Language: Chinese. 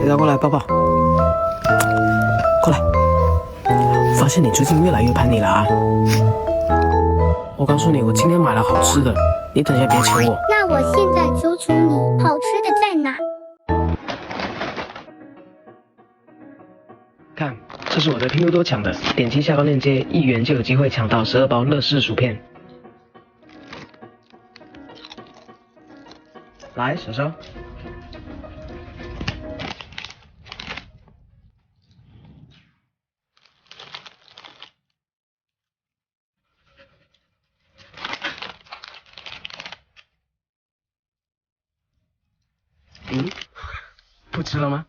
让我来抱抱。过来。发现你最近越来越叛逆了啊！我告诉你，我今天买了好吃的，你等下别请我。那我现在求求你，好吃的在哪？看，这是我在拼多多抢的，点击下方链接，1元就有机会抢到12包乐事薯片。来，手手。不吃了吗？